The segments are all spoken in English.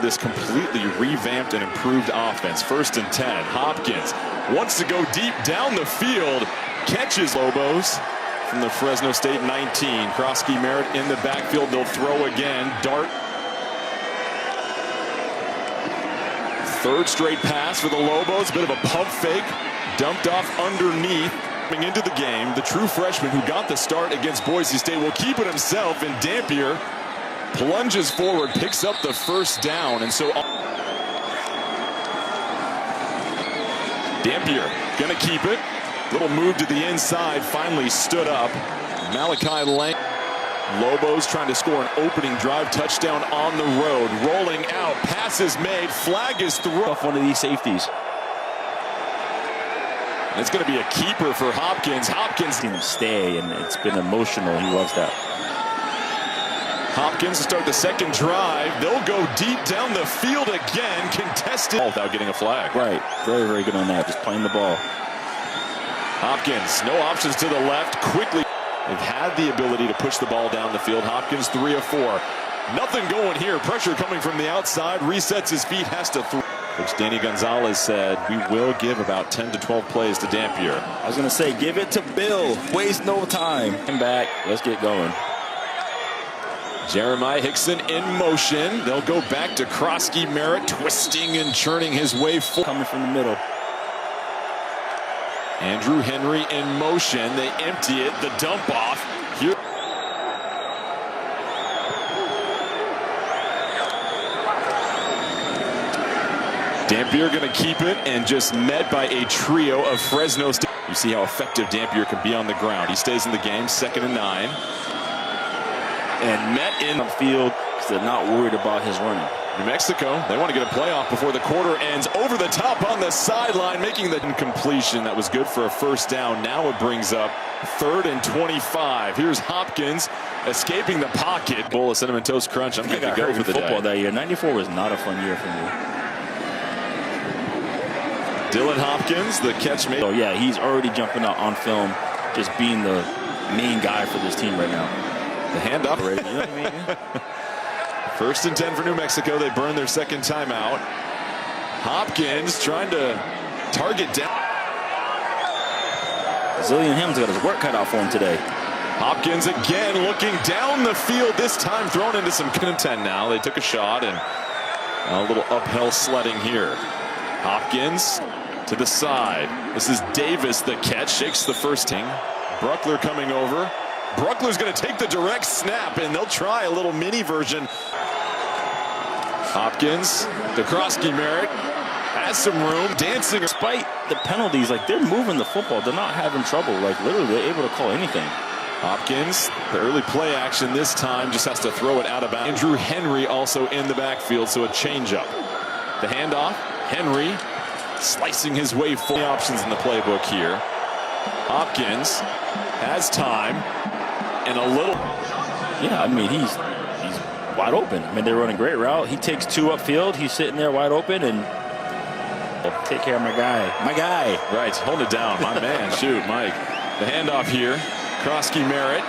This completely revamped and improved offense. 1st and 10. Hopkins wants to go deep down the field. Catches Lobos from the Fresno State 19. Krosky Merritt in the backfield. They'll throw again. Dart. 3rd straight pass for the Lobos. Bit of a pump fake. Dumped off underneath. Coming into the game, the true freshman who got the start against Boise State will keep it himself, and Dampier plunges forward, picks up the 1st down, and so Dampier gonna keep it. Little move to the inside, finally stood up. Malachi Lang. Lobos trying to score an opening drive touchdown on the road. Rolling out, pass is made, flag is thrown. Off one of these safeties. And it's going to be a keeper for Hopkins. Hopkins seen him stay, and it's been emotional. He loves that. Hopkins to start the 2nd drive. They'll go deep down the field again, contested without getting a flag. Right, very, very good on that. Just playing the ball. Hopkins, no options to the left. Quickly, they've had the ability to push the ball down the field. Hopkins 3 of 4. Nothing going here. Pressure coming from the outside. Resets his feet. Has to throw. Coach Danny Gonzalez said, we will give about 10 to 12 plays to Dampier. I was going to say, give it to Bill. Waste no time. Come back. Let's get going. Jeremiah Hickson in motion. They'll go back to Krosky Merritt, twisting and churning his way forward. Coming from the middle. Andrew Henry in motion. They empty it. The dump off. Here. Dampier going to keep it, and just met by a trio of Fresno State. You see how effective Dampier can be on the ground. He stays in the game. 2nd and 9. And met in the field because they're not worried about his running. New Mexico, they want to get a playoff before the quarter ends. Over the top on the sideline, making the completion. That was good for a 1st down. Now it brings up 3rd and 25. Here's Hopkins escaping the pocket. Bowl of Cinnamon Toast Crunch. I'm going to go for the football day. that year. 94 was not a fun year for me. Dylan Hopkins, the catch made. Oh yeah, he's already jumping out on film, just being the main guy for this team right now. The handoff. You know what I mean? 1st and 10 for New Mexico. They burn their 2nd timeout. Hopkins trying to target down. Zillion Him's got his work cut out for him today. Hopkins again looking down the field, this time thrown into some content now. They took a shot and a little uphill sledding here. Hopkins to the side. This is Davis, the catch, shakes the 1st team. Bruckler coming over. Bruckler's going to take the direct snap, and they'll try a little mini version. Hopkins to Krosky Merritt. Has some room, dancing. Despite the penalties, like, they're moving the football. They're not having trouble. Like, literally, they're able to call anything. Hopkins, the early play action this time, just has to throw it out of bounds. Andrew Henry also in the backfield, so a changeup. The handoff, Henry slicing his way for the options in the playbook here. Hopkins has time and a little. Yeah, I mean, he's wide open. I mean, they're running a great route. He takes 2 upfield. He's sitting there wide open and take care of my guy. My guy. Right, hold it down, my man. Shoot, Mike. The handoff here. Krosky Merritt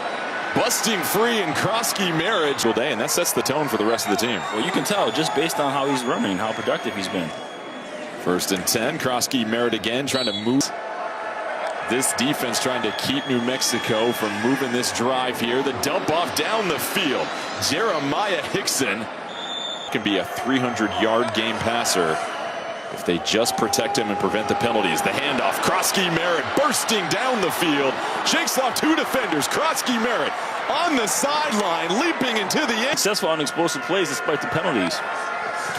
busting free, and Krosky Merritt all day, and that sets the tone for the rest of the team. Well, you can tell just based on how he's running, how productive he's been. 1st and 10. Krosky Merritt again trying to move. This defense trying to keep New Mexico from moving this drive here. The dump off down the field. Jeremiah Hickson can be a 300-yard game passer if they just protect him and prevent the penalties. The handoff, Krosky Merritt bursting down the field. Shakes off 2 defenders. Krosky Merritt on the sideline, leaping into the end. Successful on explosive plays despite the penalties.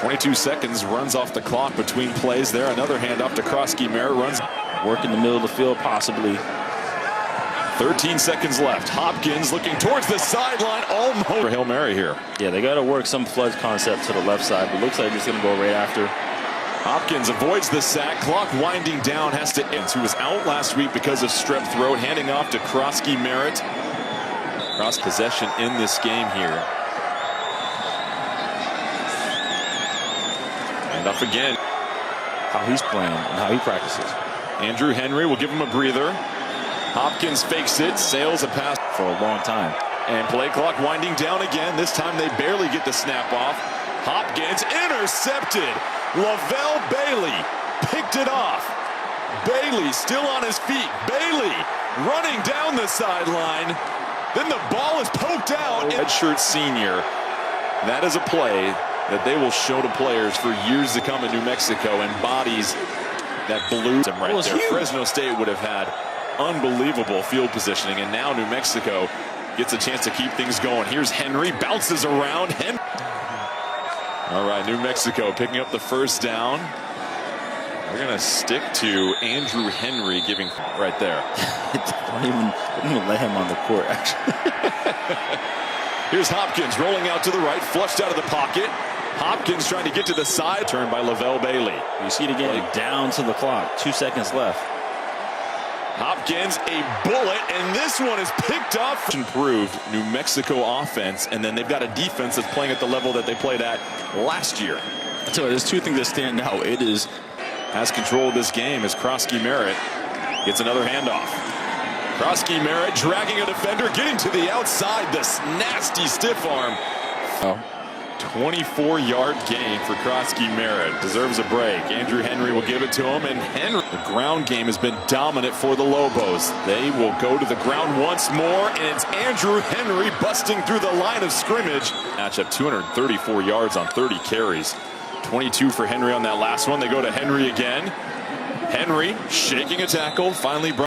22 seconds runs off the clock between plays there. Another handoff to Krosky Merritt. Runs. Work in the middle of the field, possibly. 13 seconds left. Hopkins looking towards the sideline, almost for Hail Mary here. Yeah, they got to work some flood concept to the left side, but looks like it's going to go right after. Hopkins avoids the sack. Clock winding down, has to end. Who was out last week because of strep throat. Handing off to Krosky Merritt. Cross possession in this game here. And up again. How he's playing and how he practices. Andrew Henry will give him a breather. Hopkins fakes it, sails a pass for a long time. And play clock winding down again. This time they barely get the snap off. Hopkins intercepted. Lavelle Bailey picked it off. Bailey still on his feet. Bailey running down the sideline. Then the ball is poked out. Redshirt senior. That is a play that they will show to players for years to come in New Mexico. Embodies that blue right there. Huge. Fresno State would have had unbelievable field positioning, and now New Mexico gets a chance to keep things going. Here's Henry, bounces around. All right, New Mexico picking up the first down. We're going to stick to Andrew Henry giving right there. don't even let him on the court, actually. Here's Hopkins rolling out to the right, flushed out of the pocket. Hopkins trying to get to the side, turned by Lavelle Bailey. You see it again, down to the clock, 2 seconds left. Hopkins, a bullet, and this one is picked off. Improved New Mexico offense, and then they've got a defense that's playing at the level that they played at last year. So there's two things that stand out. It is has control of this game as Krosky Merritt gets another handoff. Krosky Merritt dragging a defender, getting to the outside. This nasty stiff arm. 24-yard gain for Krosky Merritt. Deserves a break. Andrew Henry will give it to him, and Henry. The ground game has been dominant for the Lobos. They will go to the ground once more, and it's Andrew Henry busting through the line of scrimmage. Matchup 234 yards on 30 carries. 22 for Henry on that last one. They go to Henry again. Henry shaking a tackle, finally brought